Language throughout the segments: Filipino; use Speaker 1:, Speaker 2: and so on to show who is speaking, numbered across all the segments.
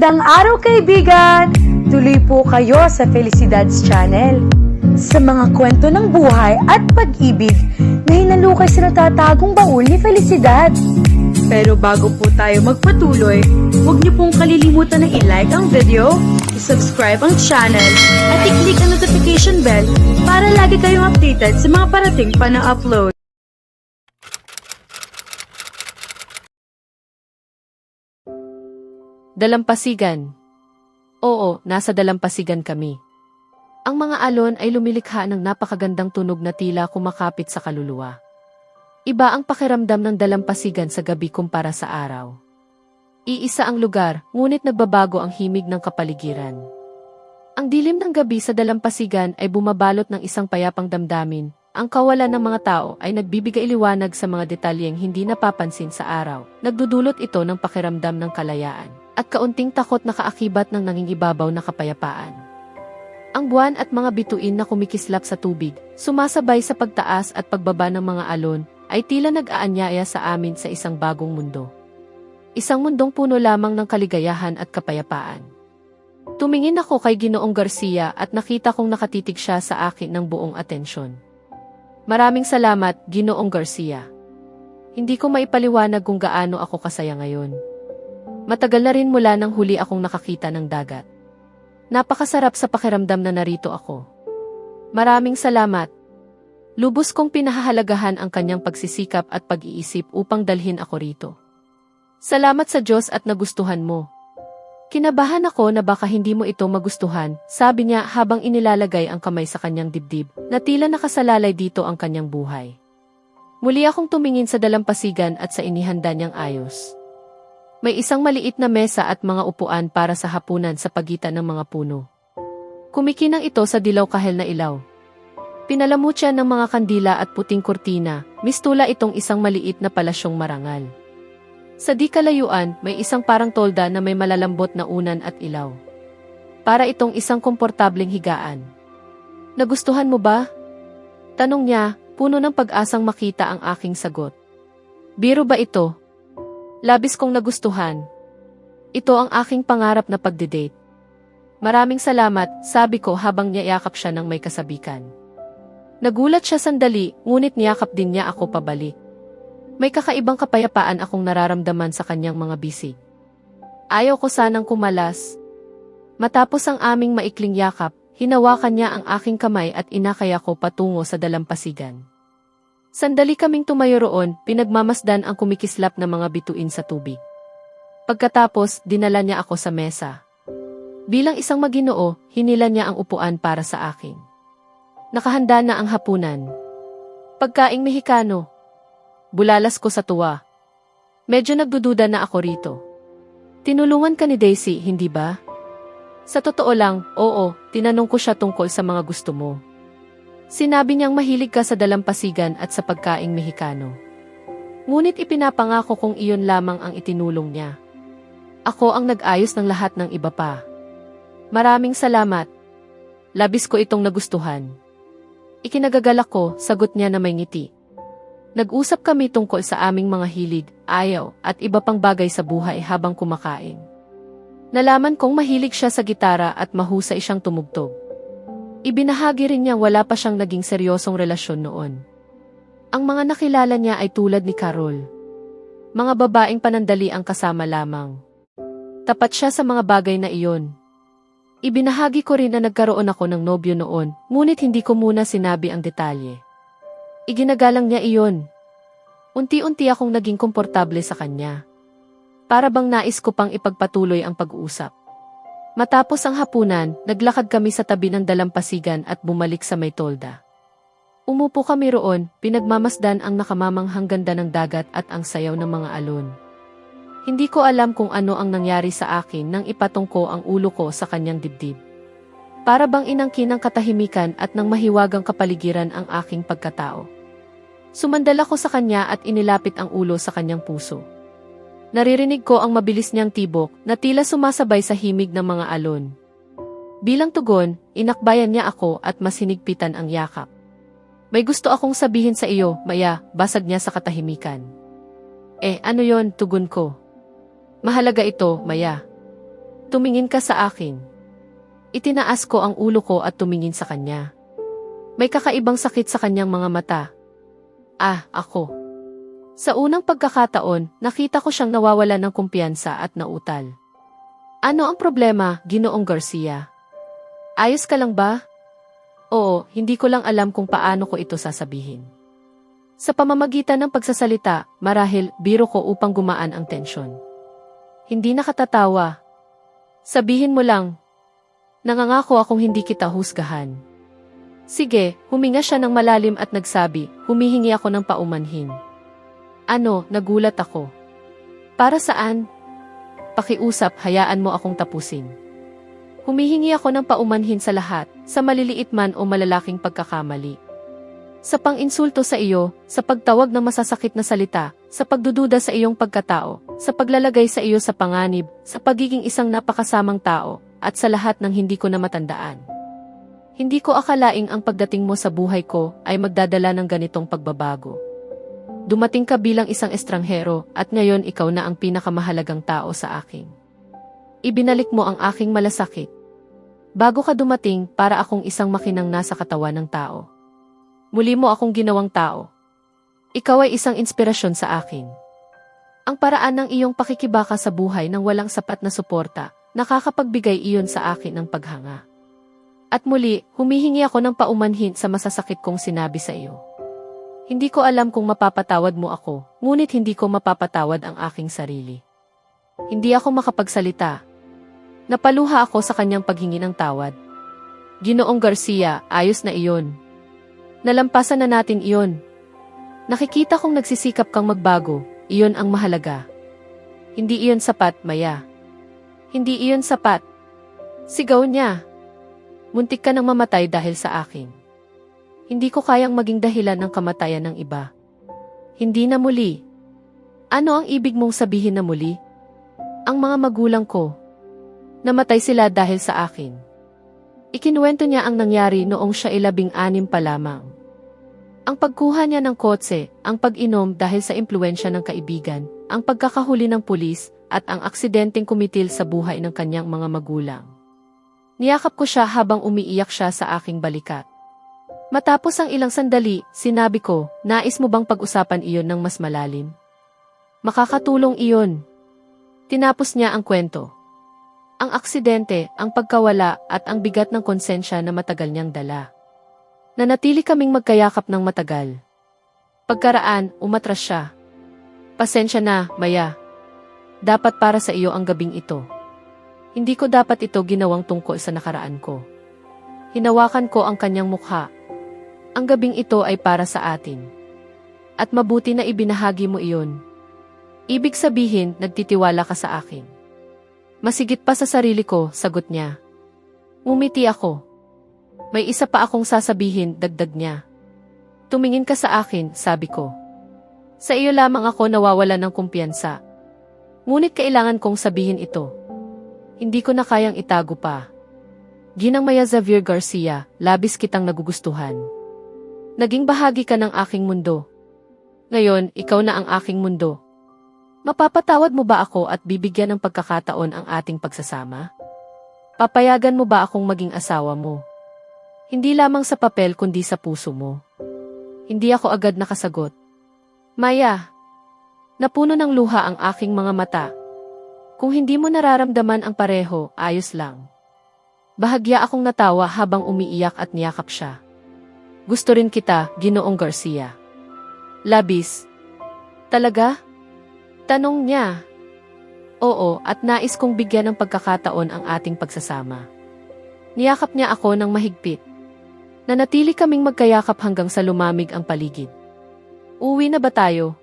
Speaker 1: Magandang araw kaibigan! Tuloy po kayo sa Felicidad's Channel. Sa mga kwento ng buhay at pag-ibig na hinalukay sa natatagong baul ni Felicidad. Pero bago po tayo magpatuloy, huwag niyo pong kalilimutan na i-like ang video, i-subscribe ang channel, at i-click ang notification bell para lagi kayong updated sa mga parating pa na upload.
Speaker 2: Dalampasigan. Oo, nasa dalampasigan kami. Ang mga alon ay lumilikha ng napakagandang tunog na tila kumakapit sa kaluluwa. Iba ang pakiramdam ng dalampasigan sa gabi kumpara sa araw. Iisa ang lugar, ngunit nagbabago ang himig ng kapaligiran. Ang dilim ng gabi sa dalampasigan ay bumabalot ng isang payapang damdamin. Ang kawalan ng mga tao ay nagbibigay liwanag sa mga detalyeng hindi napapansin sa araw. Nagdudulot ito ng pakiramdam ng kalayaan at kaunting takot na kaakibat ng nangingibabaw na kapayapaan. Ang buwan at mga bituin na kumikislap sa tubig, sumasabay sa pagtaas at pagbaba ng mga alon, ay tila nag-aanyaya sa amin sa isang bagong mundo. Isang mundong puno lamang ng kaligayahan at kapayapaan. Tumingin ako kay Ginoong Garcia at nakita kong nakatitig siya sa akin ng buong atensyon. Maraming salamat, Ginoong Garcia. Hindi ko maipaliwanag kung gaano ako kasaya ngayon. Matagal na rin mula nang huli akong nakakita ng dagat. Napakasarap sa pakiramdam na narito ako. Maraming salamat. Lubos kong pinahahalagahan ang kanyang pagsisikap at pag-iisip upang dalhin ako rito. Salamat sa Diyos at nagustuhan mo. Kinabahan ako na baka hindi mo ito magustuhan, sabi niya habang inilalagay ang kamay sa kanyang dibdib, na tila nakasalalay dito ang kanyang buhay. Muli akong tumingin sa dalampasigan at sa inihanda niyang ayos. May isang maliit na mesa at mga upuan para sa hapunan sa pagitan ng mga puno. Kumikinang ito sa dilaw kahel na ilaw. Pinalamutya ng mga kandila at puting kurtina, mistula itong isang maliit na palasyong marangal. Sa di kalayuan, may isang parang tolda na may malalambot na unan at ilaw. Para itong isang komportableng higaan. Nagustuhan mo ba? Tanong niya, puno ng pag-asang makita ang aking sagot. Biro ba ito? Labis kong nagustuhan. Ito ang aking pangarap na pagdidate. Maraming salamat, sabi ko habang niyayakap siya ng may kasabikan. Nagulat siya sandali, ngunit niyakap din niya ako pabalik. May kakaibang kapayapaan akong nararamdaman sa kanyang mga bisig. Ayaw ko sanang kumalas. Matapos ang aming maikling yakap, hinawakan niya ang aking kamay at inakay ako patungo sa dalampasigan. Sandali kaming tumayo roon, pinagmamasdan ang kumikislap na mga bituin sa tubig. Pagkatapos, dinala niya ako sa mesa. Bilang isang maginoo, hinila niya ang upuan para sa akin. Nakahanda na ang hapunan. Pagkaing Mexicano. Bulalas ko sa tuwa. Medyo nagdududa na ako rito. Tinulungan ka ni Daisy, hindi ba? Sa totoo lang, oo, tinanong ko siya tungkol sa mga gusto mo. Sinabi niyang mahilig ka sa dalampasigan at sa pagkaing Mexicano. Ngunit ipinapangako kong iyon lamang ang itinulong niya. Ako ang nag-ayos ng lahat ng iba pa. Maraming salamat. Labis ko itong nagustuhan. Ikinagagalak ko, sagot niya na may ngiti. Nag-usap kami tungkol sa aming mga hilig, ayaw, at iba pang bagay sa buhay habang kumakain. Nalaman kong mahilig siya sa gitara at mahusay siyang tumugtog. Ibinahagi rin niyang wala pa siyang naging seryosong relasyon noon. Ang mga nakilala niya ay tulad ni Carol. Mga babaeng panandali ang kasama lamang. Tapat siya sa mga bagay na iyon. Ibinahagi ko rin na nagkaroon ako ng nobyo noon, ngunit hindi ko muna sinabi ang detalye. Iginagalang niya iyon. Unti-unti akong naging komportable sa kanya. Para bang nais ko pang ipagpatuloy ang pag-uusap. Matapos ang hapunan, naglakad kami sa tabi ng dalampasigan at bumalik sa may tolda. Umupo kami roon, pinagmamasdan ang nakamamanghang ganda ng dagat at ang sayaw ng mga alon. Hindi ko alam kung ano ang nangyari sa akin nang ipatong ko ang ulo ko sa kanyang dibdib. Para bang inangkin ng katahimikan at ng mahiwagang kapaligiran ang aking pagkatao. Sumandal ako sa kanya at inilapit ang ulo sa kanyang puso. Naririnig ko ang mabilis niyang tibok na tila sumasabay sa himig ng mga alon. Bilang tugon, inakbayan niya ako at mas hinigpitan ang yakap. May gusto akong sabihin sa iyo, Maya, basag niya sa katahimikan. Ano yon, tugon ko. Mahalaga ito, Maya. Tumingin ka sa akin. Itinaas ko ang ulo ko at tumingin sa kanya. May kakaibang sakit sa kanyang mga mata. Ako. Sa unang pagkakataon, nakita ko siyang nawawala ng kumpiyansa at nautal. Ano ang problema, Ginoong Garcia? Ayos ka lang ba? Oo, hindi ko lang alam kung paano ko ito sasabihin. Sa pamamagitan ng pagsasalita, marahil biro ko upang gumaan ang tensyon. Hindi nakatatawa. Sabihin mo lang, nangangako akong hindi kita husgahan. Sige, huminga siya ng malalim at nagsabi, humihingi ako ng paumanhin. Ano, nagulat ako. Para saan? Pakiusap, hayaan mo akong tapusin. Humihingi ako ng paumanhin sa lahat, sa maliliit man o malalaking pagkakamali. Sa pang-insulto sa iyo, sa pagtawag ng masasakit na salita, sa pagdududa sa iyong pagkatao, sa paglalagay sa iyo sa panganib, sa pagiging isang napakasamang tao, at sa lahat ng hindi ko na matandaan. Hindi ko akalaing ang pagdating mo sa buhay ko ay magdadala ng ganitong pagbabago. Dumating ka bilang isang estranghero at ngayon ikaw na ang pinakamahalagang tao sa akin. Ibinalik mo ang aking malasakit. Bago ka dumating para akong isang makinang nasa katawan ng tao. Muli mo akong ginawang tao. Ikaw ay isang inspirasyon sa akin. Ang paraan ng iyong pakikibaka sa buhay ng walang sapat na suporta, nakakapagbigay iyon sa akin ng paghanga. At muli, humihingi ako ng paumanhin sa masasakit kong sinabi sa iyo. Hindi ko alam kung mapapatawad mo ako, ngunit hindi ko mapapatawad ang aking sarili. Hindi ako makapagsalita. Napaluha ako sa kanyang paghingi ng tawad. Ginoong Garcia, ayos na iyon. Nalampasan na natin iyon. Nakikita kong nagsisikap kang magbago, iyon ang mahalaga. Hindi iyon sapat, Maya. Hindi iyon sapat. Sigaw niya. Muntik ka nang mamatay dahil sa akin. Hindi ko kayang maging dahilan ng kamatayan ng iba. Hindi na muli. Ano ang ibig mong sabihin na muli? Ang mga magulang ko. Namatay sila dahil sa akin. Ikinuwento niya ang nangyari noong siya 16 pa lamang. Ang pagkuha niya ng kotse, ang pag-inom dahil sa impluwensya ng kaibigan, ang pagkakahuli ng pulis, at ang aksidenteng kumitil sa buhay ng kanyang mga magulang. Niyakap ko siya habang umiiyak siya sa aking balikat. Matapos ang ilang sandali, sinabi ko, nais mo bang pag-usapan iyon ng mas malalim? Makakatulong iyon. Tinapos niya ang kwento. Ang aksidente, ang pagkawala at ang bigat ng konsensya na matagal niyang dala. Nanatili kaming magkayakap ng matagal. Pagkaraan, umatras siya. Pasensya na, Maya. Dapat para sa iyo ang gabing ito. Hindi ko dapat ito ginawang tungkol sa nakaraan ko. Hinawakan ko ang kanyang mukha. Ang gabing ito ay para sa atin. At mabuti na ibinahagi mo iyon. Ibig sabihin, nagtitiwala ka sa akin. Masigit pa sa sarili ko, sagot niya. Ngumiti ako. May isa pa akong sasabihin, dagdag niya. Tumingin ka sa akin, sabi ko. Sa iyo lamang ako nawawala ng kumpiyansa. Ngunit kailangan kong sabihin ito. Hindi ko na kayang itago pa. Ginang Maya Xavier Garcia, labis kitang nagugustuhan. Naging bahagi ka ng aking mundo. Ngayon, ikaw na ang aking mundo. Mapapatawad mo ba ako at bibigyan ng pagkakataon ang ating pagsasama? Papayagan mo ba akong maging asawa mo? Hindi lamang sa papel kundi sa puso mo. Hindi ako agad nakasagot. Maya, napuno ng luha ang aking mga mata. Kung hindi mo nararamdaman ang pareho, ayos lang. Bahagya akong natawa habang umiiyak at niyakap siya. Gusto rin kita, Ginoong Garcia. Labis. Talaga? Tanong niya. Oo, at nais kong bigyan ng pagkakataon ang ating pagsasama. Niyakap niya ako ng mahigpit. Nanatili kaming magkayakap hanggang sa lumamig ang paligid. Uwi na ba tayo?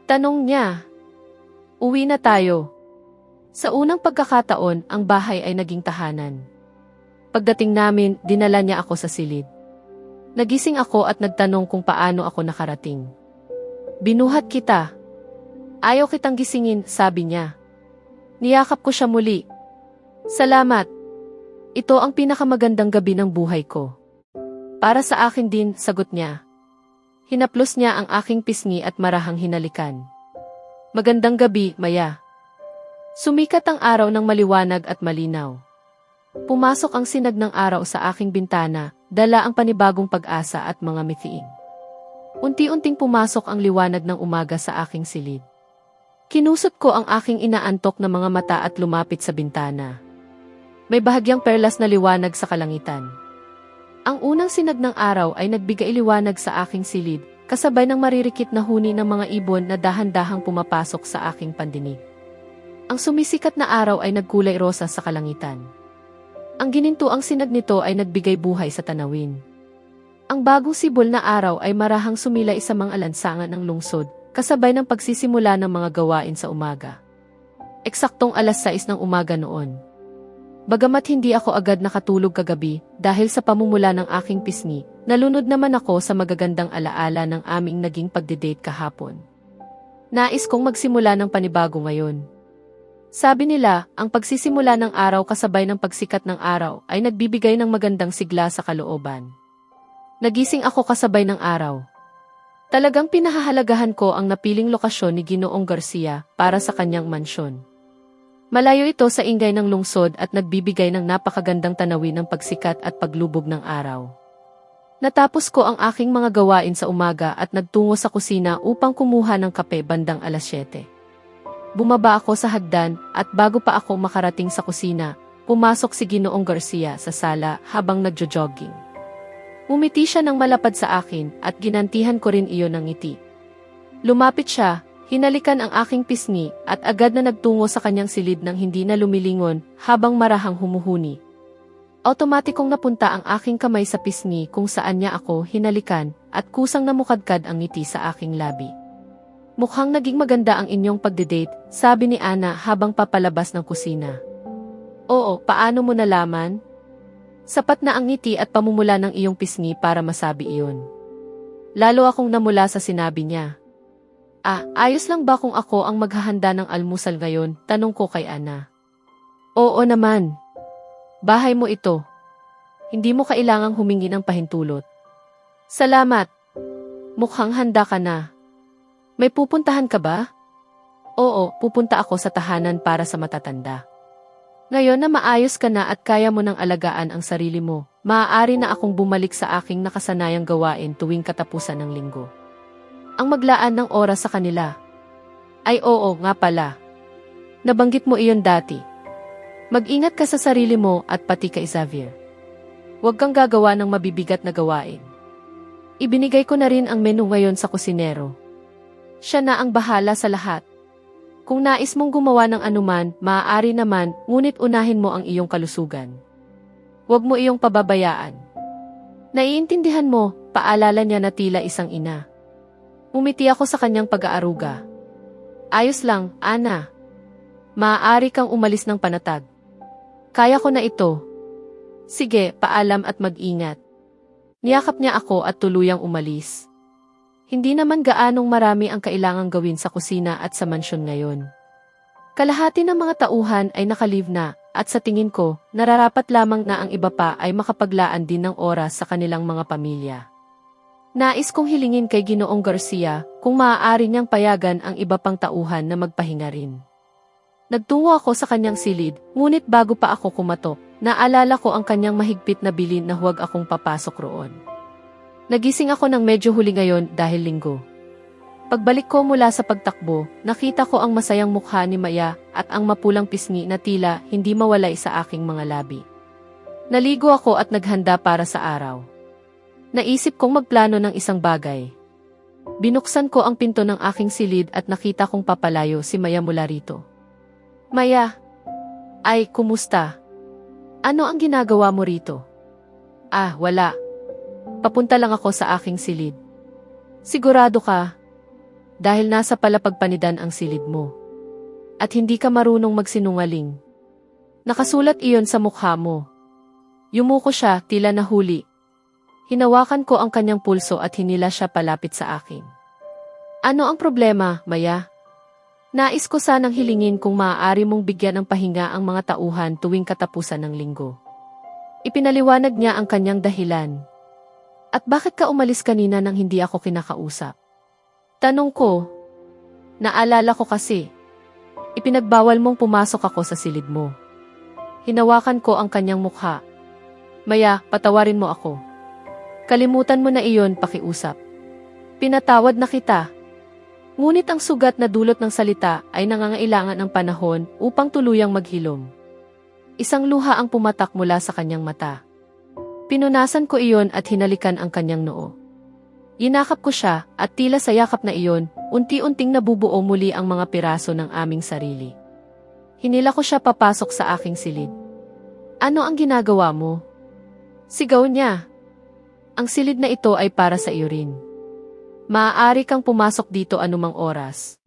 Speaker 2: Tanong niya. Uwi na tayo. Sa unang pagkakataon, ang bahay ay naging tahanan. Pagdating namin, dinala niya ako sa silid. Nagising ako at nagtanong kung paano ako nakarating. Binuhat kita. Ayaw kitang gisingin, sabi niya. Niyakap ko siya muli. Salamat. Ito ang pinakamagandang gabi ng buhay ko. Para sa akin din, sagot niya. Hinaplos niya ang aking pisngi at marahang hinalikan. Magandang gabi, Maya. Sumikat ang araw ng maliwanag at malinaw. Pumasok ang sinag ng araw sa aking bintana, dala ang panibagong pag-asa at mga mithiin. Unti-unting pumasok ang liwanag ng umaga sa aking silid. Kinusot ko ang aking inaantok na mga mata at lumapit sa bintana. May bahagyang perlas na liwanag sa kalangitan. Ang unang sinag ng araw ay nagbigay liwanag sa aking silid, kasabay ng maririkit na huni ng mga ibon na dahan-dahang pumapasok sa aking pandinig. Ang sumisikat na araw ay nagkulay rosa sa kalangitan. Ang ginintuang sinag nito ay nagbigay buhay sa tanawin. Ang bagong sibol na araw ay marahang sumilay sa mga lansangan ng lungsod, kasabay ng pagsisimula ng mga gawain sa umaga. Eksaktong 6:00 ng umaga noon. Bagamat hindi ako agad nakatulog kagabi dahil sa pamumula ng aking pisngi, nalunod naman ako sa magagandang alaala ng aming naging pagdedate kahapon. Nais kong magsimula ng panibago ngayon. Sabi nila, ang pagsisimula ng araw kasabay ng pagsikat ng araw ay nagbibigay ng magandang sigla sa kalooban. Nagising ako kasabay ng araw. Talagang pinahahalagahan ko ang napiling lokasyon ni Ginoong Garcia para sa kanyang mansyon. Malayo ito sa ingay ng lungsod at nagbibigay ng napakagandang tanawin ng pagsikat at paglubog ng araw. Natapos ko ang aking mga gawain sa umaga at nagtungo sa kusina upang kumuha ng kape bandang 7:00. Bumaba ako sa hagdan at bago pa ako makarating sa kusina, pumasok si Ginoong Garcia sa sala habang nagjo-jogging. Umiti siya ng malapad sa akin at ginantihan ko rin iyon ng ngiti. Lumapit siya, hinalikan ang aking pisngi at agad na nagtungo sa kanyang silid nang hindi na lumilingon habang marahang humuhuni. Automatikong napunta ang aking kamay sa pisngi kung saan niya ako hinalikan at kusang namukadkad ang ngiti sa aking labi. Mukhang naging maganda ang inyong pagdedate, sabi ni Ana habang papalabas ng kusina. Oo, paano mo nalaman? Sapat na ang ngiti at pamumula ng iyong pisngi para masabi iyon. Lalo akong namula sa sinabi niya. Ayos lang ba kung ako ang maghahanda ng almusal ngayon? Tanong ko kay Ana. Oo naman. Bahay mo ito. Hindi mo kailangang humingi ng pahintulot. Salamat. Mukhang handa ka na. May pupuntahan ka ba? Oo, pupunta ako sa tahanan para sa matatanda. Ngayon na maayos ka na at kaya mo nang alagaan ang sarili mo, maaari na akong bumalik sa aking nakasanayang gawain tuwing katapusan ng linggo. Ang maglaan ng oras sa kanila. Ay oo nga pala. Nabanggit mo iyon dati. Mag-ingat ka sa sarili mo at pati kay Xavier. Huwag kang gagawa ng mabibigat na gawain. Ibinigay ko na rin ang menu ngayon sa kusinero. Siya na ang bahala sa lahat. Kung nais mong gumawa ng anuman, maaari naman, ngunit unahin mo ang iyong kalusugan. Huwag mo iyong pababayaan. Naiintindihan mo, paalala niya na tila isang ina. Umiti ako sa kanyang pag-aaruga. Ayos lang, Ana. Maaari kang umalis ng panatag. Kaya ko na ito. Sige, paalam at mag-ingat. Niyakap niya ako at tuluyang umalis. Hindi naman gaanong marami ang kailangang gawin sa kusina at sa mansyon ngayon. Kalahati ng mga tauhan ay nakalive na at sa tingin ko, nararapat lamang na ang iba pa ay makapaglaan din ng oras sa kanilang mga pamilya. Nais kong hilingin kay Ginoong Garcia kung maaari niyang payagan ang iba pang tauhan na magpahinga rin. Nagtungo ako sa kanyang silid, ngunit bago pa ako kumatok, naalala ko ang kanyang mahigpit na bilin na huwag akong papasok roon. Nagising ako ng medyo huli ngayon dahil linggo. Pagbalik ko mula sa pagtakbo, nakita ko ang masayang mukha ni Maya at ang mapulang pisngi na tila hindi mawalay sa aking mga labi. Naligo ako at naghanda para sa araw. Naisip kong magplano ng isang bagay. Binuksan ko ang pinto ng aking silid at nakita kong papalayo si Maya mula rito. Maya. Ay, kumusta? Ano ang ginagawa mo rito? Wala. Papunta lang ako sa aking silid. Sigurado ka? Dahil nasa palapagpanidan ang silid mo. At hindi ka marunong magsinungaling. Nakasulat iyon sa mukha mo. Yumuko siya, tila nahuli. Hinawakan ko ang kanyang pulso at hinila siya palapit sa akin. Ano ang problema, Maya? Nais ko sanang hilingin kung maaari mong bigyan ng pahinga ang mga tauhan tuwing katapusan ng linggo. Ipinaliwanag niya ang kanyang dahilan. At bakit ka umalis kanina nang hindi ako kinakausap? Tanong ko. Naalala ko kasi. Ipinagbawal mong pumasok ako sa silid mo. Hinawakan ko ang kanyang mukha. Maya, patawarin mo ako. Kalimutan mo na iyon, pakiusap. Pinatawad na kita. Ngunit ang sugat na dulot ng salita ay nangangailangan ng panahon upang tuluyang maghilom. Isang luha ang pumatak mula sa kanyang mata. Pinunasan ko iyon at hinalikan ang kanyang noo. Yinakap ko siya at tila sa yakap na iyon, unti-unting nabubuo muli ang mga piraso ng aming sarili. Hinila ko siya papasok sa aking silid. Ano ang ginagawa mo? Sigaw niya. Ang silid na ito ay para sa iyo rin. Maaari kang pumasok dito anumang oras.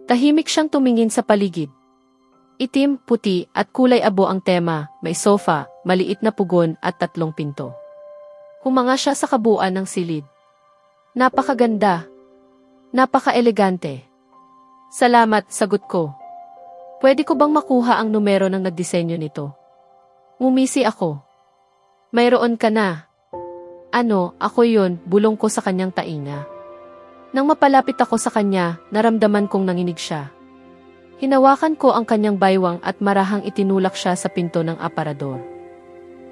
Speaker 2: Tahimik siyang tumingin sa paligid. Itim, puti at kulay abo ang tema, may sofa, maliit na pugon at 3 pinto. Humanga siya sa kabuuan ng silid. Napakaganda. Napaka-elegante. Salamat, sagot ko. Pwede ko bang makuha ang numero ng nagdisenyo nito? Ngumisi ako. Mayroon ka na. Ano, ako yun, bulong ko sa kanyang tainga. Nang mapalapit ako sa kanya, naramdaman kong nanginig siya. Hinawakan ko ang kanyang baywang at marahang itinulak siya sa pinto ng aparador.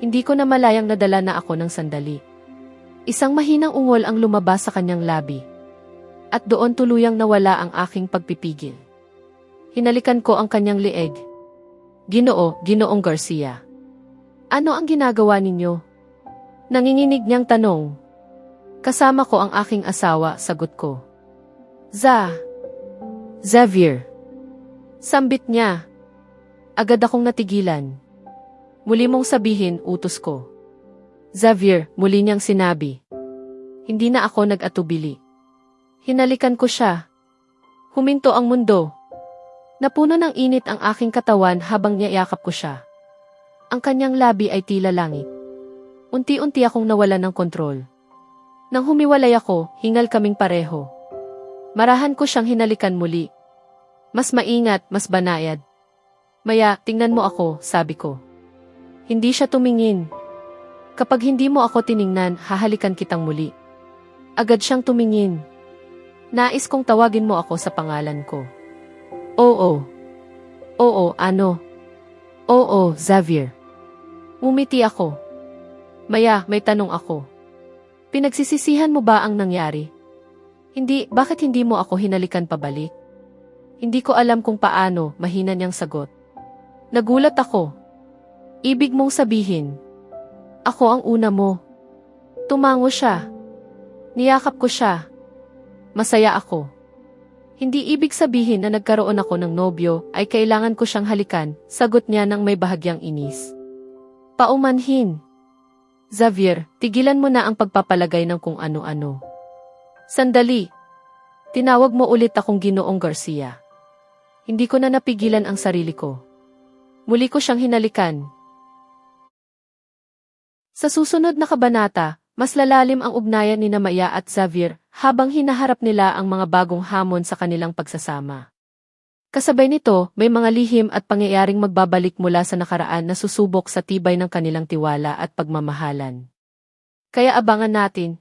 Speaker 2: Hindi ko na malayang nadala na ako ng sandali. Isang mahinang ungol ang lumabas sa kanyang labi. At doon tuluyang nawala ang aking pagpipigil. Hinalikan ko ang kanyang lieg. Ginoong Garcia. Ano ang ginagawa ninyo? Nanginginig niyang tanong. Kasama ko ang aking asawa, sagot ko. Xavier. Sambit niya. Agad akong natigilan. Muli mong sabihin, utos ko. Xavier, muli niyang sinabi. Hindi na ako nag-atubili. Hinalikan ko siya. Huminto ang mundo. Napuno ng init ang aking katawan habang niyayakap ko siya. Ang kanyang labi ay tila langit. Unti-unti akong nawalan ng kontrol. Nang humiwalay ako, hingal kaming pareho. Marahan ko siyang hinalikan muli. Mas maingat, mas banayad. Maya, tingnan mo ako, sabi ko. Hindi siya tumingin. Kapag hindi mo ako tiningnan, hahalikan kitang muli. Agad siyang tumingin. Nais kong tawagin mo ako sa pangalan ko. Oo, ano? Oo, Xavier. Umiti ako. Maya, may tanong ako. Pinagsisisihan mo ba ang nangyari? Hindi, bakit hindi mo ako hinalikan pabalik? Hindi ko alam kung paano, mahina niyang sagot. Nagulat ako. Ibig mong sabihin, ako ang una mo. Tumango siya. Niyakap ko siya. Masaya ako. Hindi ibig sabihin na nagkaroon ako ng nobyo ay kailangan ko siyang halikan, sagot niya nang may bahagyang inis. Paumanhin. Xavier, tigilan mo na ang pagpapalagay ng kung ano-ano. Sandali. Tinawag mo ulit akong Ginoong Garcia. Hindi ko na napigilan ang sarili ko. Muli ko siyang hinalikan. Sa susunod na kabanata, mas lalalim ang ugnayan ni Maya at Xavier habang hinaharap nila ang mga bagong hamon sa kanilang pagsasama. Kasabay nito, may mga lihim at pangyayaring magbabalik mula sa nakaraan na susubok sa tibay ng kanilang tiwala at pagmamahalan. Kaya abangan natin,